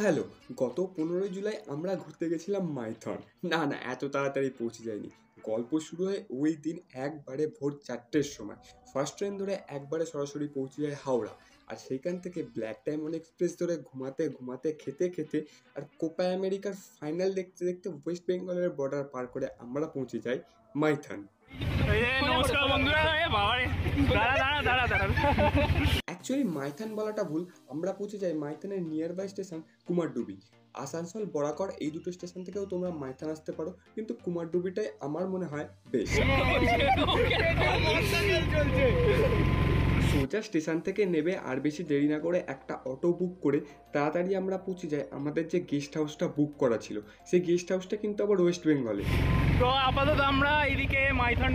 Hello, গত 15ই জুলাই আমরা ঘুরতে গেছিলাম মাইথন। না, না, এত তাড়াতাড়ি পৌঁছে যাইনি। গল্প শুরু হয় ওই দিন একবারে ভোর 4টের সময়। ফার্স্ট ট্রেন ধরে একবারে সরাসরি পৌঁছে যায় হাওড়া। আর সেইখান থেকে ব্ল্যাক ডায়মন্ড এক্সপ্রেস ধরে ঘুমাতে ঘুমাতে খেতে খেতে আর কোপা আমেরিকার ফাইনাল দেখতে দেখতে ওয়েস্ট বেঙ্গলের বর্ডার পার করে আমরা পৌঁছে যাই মাইথন। নমস্কার বন্ধুরা। অ্যাকচুয়ালি মাইথন বলাটা ভুল, আমরা পৌঁছে যাই মাইথনের nearby station Kumardubi. Asansol Barakar এই দুটো স্টেশন থেকেও তোমরা মাইথন আসতে পারো, কিন্তু কুমারডুবিটাই আমার মনে হয় বেস্ট। সোজা স্টেশন থেকে নেবে আর বেশি দেরি না করে একটা অটো বুক করে তাড়াতাড়ি আমরা পৌঁছে যাই আমাদের যে গেস্ট হাউসটা বুক করা ছিল। সেই গেস্ট হাউসটা কিন্তু আবার ওয়েস্ট বেঙ্গলে। তো আপাতত আমরা এদিকে মাইথন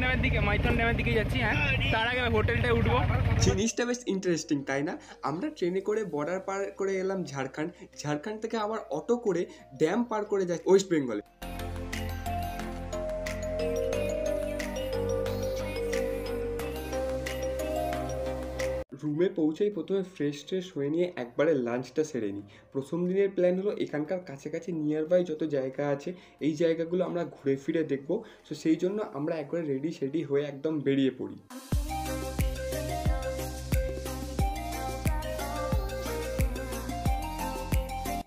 ড্যামের দিকে যাচ্ছি। হ্যাঁ, তার আগে হোটেলটায় উঠবো। জিনিসটা বেশ ইন্টারেস্টিং, তাই না? আমরা ট্রেনে করে বর্ডার পার করে এলাম ঝাড়খণ্ড, ঝাড়খণ্ড থেকে আবার অটো করে ড্যাম পার করে যাই ওয়েস্ট বেঙ্গলে। রুমে পৌঁছেই প্রথমে ফ্রেশ হয়ে নিয়ে একবারে লাঞ্চটা সেরে নিই। প্রথম দিনের প্ল্যান হলো এখানকার কাছাকাছি নিয়ার বাই যত জায়গা আছে এই জায়গাগুলো আমরা ঘুরে ফিরে দেখবো। তো সেই জন্য আমরা একবারে রেডি হয়ে একদম বেরিয়ে পড়ি।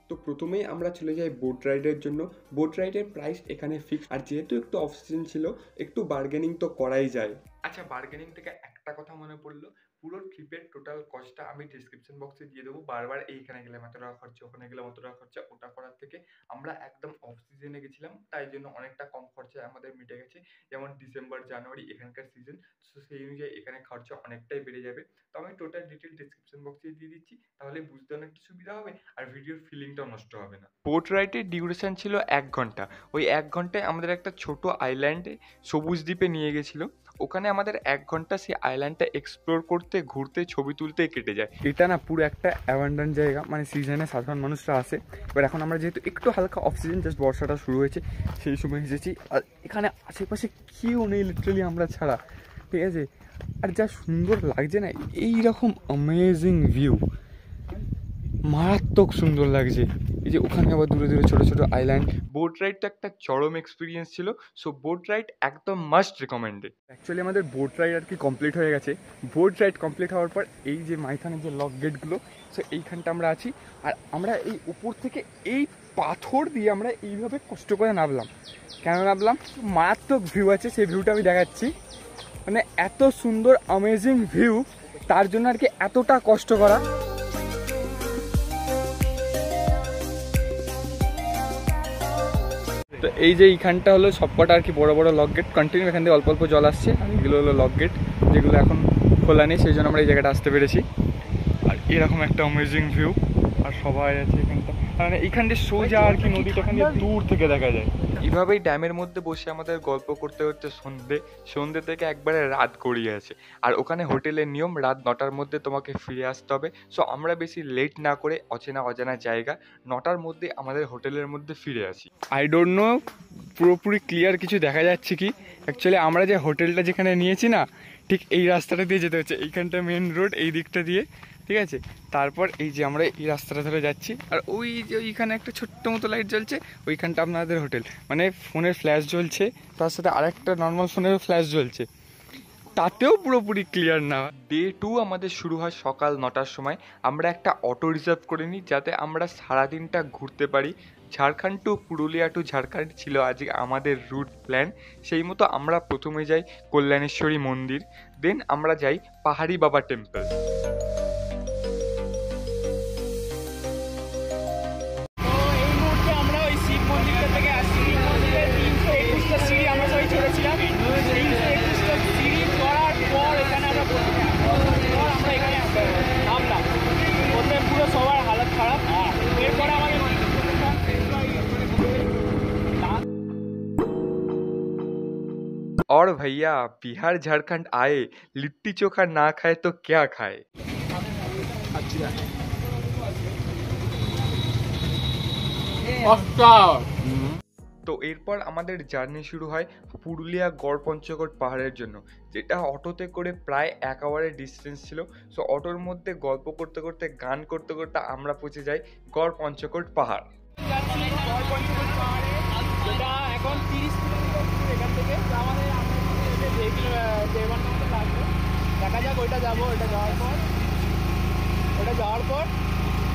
তো প্রথমেই আমরা চলে যাই বোট রাইডের জন্য। বোট রাইডের প্রাইস এখানে ফিক্স, আর যেহেতু একটু অফ সিজন ছিল একটু বার্গেনিং তো করাই যায়। আচ্ছা, বার্গেনিং থেকে একটা কথা মনে পড়লো, পুরো ট্রিপের টোটাল কস্টটা আমি ডিসক্রিপশন বক্সে দিয়ে দেবো। বারবার এইখানে গেলাম এত টাকা খরচা, ওখানে গেলাম অত টাকা খরচা, ওটা করার থেকে আমরা একদম অফ সিজনে গেছিলাম, তাই জন্য অনেকটা কম খরচায় আমাদের মিটে গেছে। যেমন ডিসেম্বর জানুয়ারি এখানকার সিজন, তো সেই অনুযায়ী এখানে খরচা অনেকটাই বেড়ে যাবে। তো আমি টোটাল ডিটেল ডিসক্রিপশন বক্সে দিয়ে দিচ্ছি, তাহলে বুঝতে অনেকটা সুবিধা হবে আর ভিডিওর ফিলিংটাও নষ্ট হবে না। বোট রাইডের ডিউরেশন ছিল 1 ঘন্টা। ওই 1 ঘন্টায় আমাদের একটা ছোট আইল্যান্ডে সবুজ দ্বীপে নিয়ে গেছিলো। ওখানে আমাদের 1 ঘন্টা সেই আইল্যান্ডটা এক্সপ্লোর করতে ঘুরতে ছবি তুলতেই কেটে যায়। এটা না পুরো একটা অ্যাবান্ডন জায়গা, মানে সিজনে সাধারণ মানুষরা আসে। এবার এখন আমরা যেহেতু একটু হালকা অফ সিজন, জাস্ট বর্ষাটা শুরু হয়েছে, সেই সময় এসেছি। আর এখানে আশেপাশে কেউ নেই লিটারালি আমরা ছাড়া, ঠিক আছে? আর যা সুন্দর লাগছে না, এইরকম অ্যামেজিং ভিউ, মারাত্মক সুন্দর লাগছে। এই যে ওখানে আবার দূরে দূরে ছোটো ছোটো আইল্যান্ড। বোট রাইডটা একটা চরম এক্সপিরিয়েন্স ছিল। সো বোট রাইড একদম মাস্ট রিকমেন্ডেড। অ্যাকচুয়ালি আমাদের বোট রাইড আর কি কমপ্লিট হয়ে গেছে। বোট রাইড কমপ্লিট হওয়ার পর এই যে মাইথনের যে লক গেটগুলো, সো এইখানটা আমরা আছি। আর আমরা এই উপর থেকে এই পাথর দিয়ে আমরা এইভাবে কষ্ট করে নামলাম। কেন নামলাম? মারাত্মক ভিউ আছে, সেই ভিউটা আমি দেখাচ্ছি। মানে এত সুন্দর অ্যামেজিং ভিউ, তার জন্য আর কি এতটা কষ্ট করা। তো এই যে এইখানটা হলো সবকটা আর কি বড় বড় লক গেট, কন্টিনিউ এখান থেকে অল্প অল্প জল আসছে। আর এগুলো হলো লক গেট, যেগুলো এখন খোলা নেই, সেই জন্য আমরা এই জায়গাটা আসতে পেরেছি। আর এরকম একটা অ্যামেজিং ভিউ, আর সবাই আছে এখানটা। মানে এইখান দিয়ে সোজা আর কি নদীটা এখান দিয়ে দূর থেকে দেখা যায়। এইভাবেই ড্যামের মধ্যে বসে আমাদের গল্প করতে করতে সন্ধ্যে থেকে একবারে রাত গড়িয়ে আছে। আর ওখানে হোটেলের নিয়ম রাত 9টার মধ্যে তোমাকে ফিরে আসতে হবে। সো আমরা বেশি লেট না করে অজানা জায়গা 9টার মধ্যে আমাদের হোটেলের মধ্যে ফিরে আসি। আই ডোন্ট নো পুরোপুরি ক্লিয়ার কিছু দেখা যাচ্ছে কি। অ্যাকচুয়ালি আমরা যে হোটেলটা যেখানে নিয়েছি না, ঠিক এই রাস্তাটা দিয়ে যেতে হচ্ছে। এইখানটা মেন রোড, এই দিকটা দিয়ে, ঠিক আছে? তারপর এই যে আমরা এই রাস্তাটা ধরে যাচ্ছি, আর ওই যে ওইখানে একটা ছোট্ট মতো লাইট জ্বলছে, ওইখানটা আপনাদের হোটেল। মানে ফোনের ফ্ল্যাশ জ্বলছে, তার সাথে আরেকটা নর্মাল ফোনেরও ফ্ল্যাশ জ্বলছে, তাতেও পুরোপুরি ক্লিয়ার না। ডে 2 আমাদের শুরু হয় সকাল 9টার সময়। আমরা একটা অটো রিজার্ভ করে নিই যাতে আমরা সারাদিনটা ঘুরতে পারি। ঝাড়খণ্ড টু পুরুলিয়া টু ঝাড়খণ্ড ছিল আজকে আমাদের রুট প্ল্যান। সেই মতো আমরা প্রথমে যাই কল্যাণেশ্বরী মন্দির, দেন আমরা যাই পাহাড়ি বাবা টেম্পল। और भैया बिहार झारखंड आए, लिट्टी चोखा ना खाए तो क्या खाए। তো এরপর আমাদের জার্নি শুরু হয় পুরুলিয়া গড় পঞ্চকোট পাহাড়ের জন্য, যেটা অটোতে করে প্রায় 1 আওয়ারের ডিস্টেন্স ছিল। সো অটোর মধ্যে গল্প করতে করতে গান করতে করতে আমরা পৌঁছে যাই গড় পঞ্চকোট পাহাড়। যেটা এখন 30 কিলোমিটার দূর এখান থেকে। তো আমাদের দেড় ঘন্টার মতো লাগবে। দেখা যাক, ওইটা যাবো। ওটা যাওয়ার পর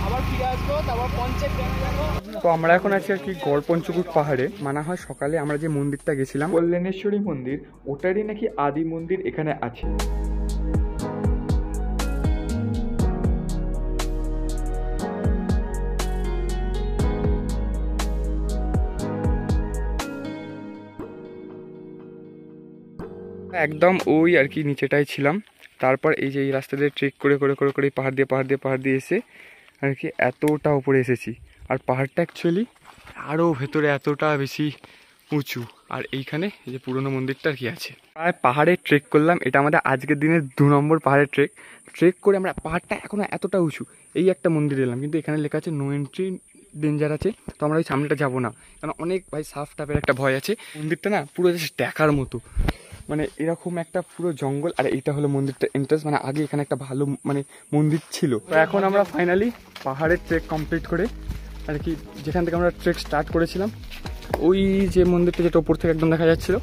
আবার ফিরে আসবো, তারপর পঞ্চেত ড্যামে যাবো। তো আমরা এখন আছি আর কি গড় পঞ্চকোট পাহাড়ে। মানা হয় সকালে আমরা যে মন্দিরটা গেছিলাম কল্যাণেশ্বরী মন্দির, ওটারই নাকি আদি মন্দির এখানে আছে। একদম ওই আর কি নিচেটাই ছিলাম। তারপর এই যে এই রাস্তা দিয়ে ট্রেক করে করে করে করে পাহাড় দিয়ে এসে আর কি এতটা উপরে এসেছি। আর পাহাড়টা অ্যাকচুয়ালি আরও ভেতরে এতটা বেশি উঁচু। আর এইখানে এই যে পুরনো মন্দিরটা আর কি আছে। প্রায় পাহাড়ে ট্রেক করলাম, এটা আমাদের আজকের দিনের 2 নম্বর পাহাড়ের ট্রেক করে আমরা পাহাড়টা এখনও এতটা উঁচু। এই একটা মন্দির এলাম, কিন্তু এখানে লেখা আছে নো এন্ট্রি, ডেঞ্জার আছে। তো আমরা ওই সামনেটা যাবো না, কারণ অনেক ভাই সাফ টাপের একটা ভয় আছে। মন্দিরটা না পুরো দেখার মতো, মানে এরকম একটা পুরো জঙ্গল। আর এইটা হলো মন্দিরটা এন্ট্রান্স, মানে আগে এখানে একটা ভালো মানে মন্দির ছিল। তো এখন আমরা ফাইনালি পাহাড়ের ট্রেক কমপ্লিট করে আর কি যেখান থেকে আমরা ট্রেক স্টার্ট করেছিলাম, ওই যে মন্দিরটা যেটা ওপর থেকে একদম দেখা যাচ্ছিলো,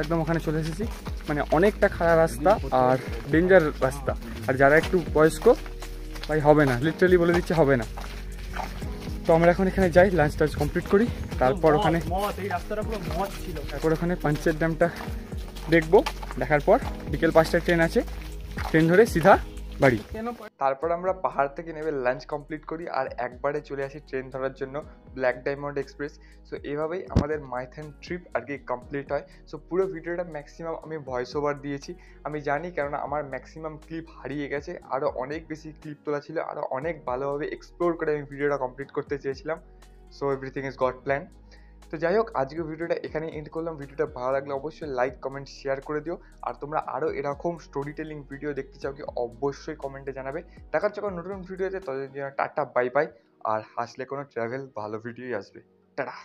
একদম ওখানে চলে এসেছি। মানে অনেকটা খারাপ রাস্তা আর ডেঞ্জার রাস্তা। আর যারা একটু বয়স্ক ভাই হবে না, লিটারালি বলে দিচ্ছে হবে না। তো আমরা এখন এখানে যাই, লাঞ্চ টাঞ্চ কমপ্লিট করি, তারপর ওখানে পঞ্চেত ড্যামটা দেখবো। দেখার পর বিকেল 5টায় ট্রেন আছে, ট্রেন ধরে সিধা বাড়ি। তারপর আমরা পাহাড় থেকে নেমে লাঞ্চ কমপ্লিট করি আর একবারে চলে আসি ট্রেন ধরার জন্য ব্ল্যাক ডায়মন্ড এক্সপ্রেস। সো এভাবেই আমাদের মাইথন ট্রিপ আর কি কমপ্লিট হয়। সো পুরো ভিডিওটা ম্যাক্সিমাম আমি ভয়েস ওভার দিয়েছি, আমি জানি, কেননা আমার ম্যাক্সিমাম ক্লিপ হারিয়ে গেছে। আরও অনেক বেশি ক্লিপ তোলা ছিল, আরও অনেক ভালোভাবে এক্সপ্লোর করে আমি ভিডিওটা কমপ্লিট করতে চেয়েছিলাম। So everything is god plan. তো যাই হোক, আজকে ভিডিওটা এখানে এন্ড করলাম। ভিডিওটা ভালো লাগলে অবশ্যই লাইক কমেন্ট শেয়ার করে দিও। আর তোমরা আরও এরকম স্টোরি টেলিং ভিডিও দেখতে চাও কি অবশ্যই কমেন্টে জানাবে। দেখার যখন নতুন ভিডিওতে, ততদিন জন্য টাটা বাই বাই। আর হাসলে কোনো ট্রাভেল ভালো ভিডিওই আসবে। টাটা।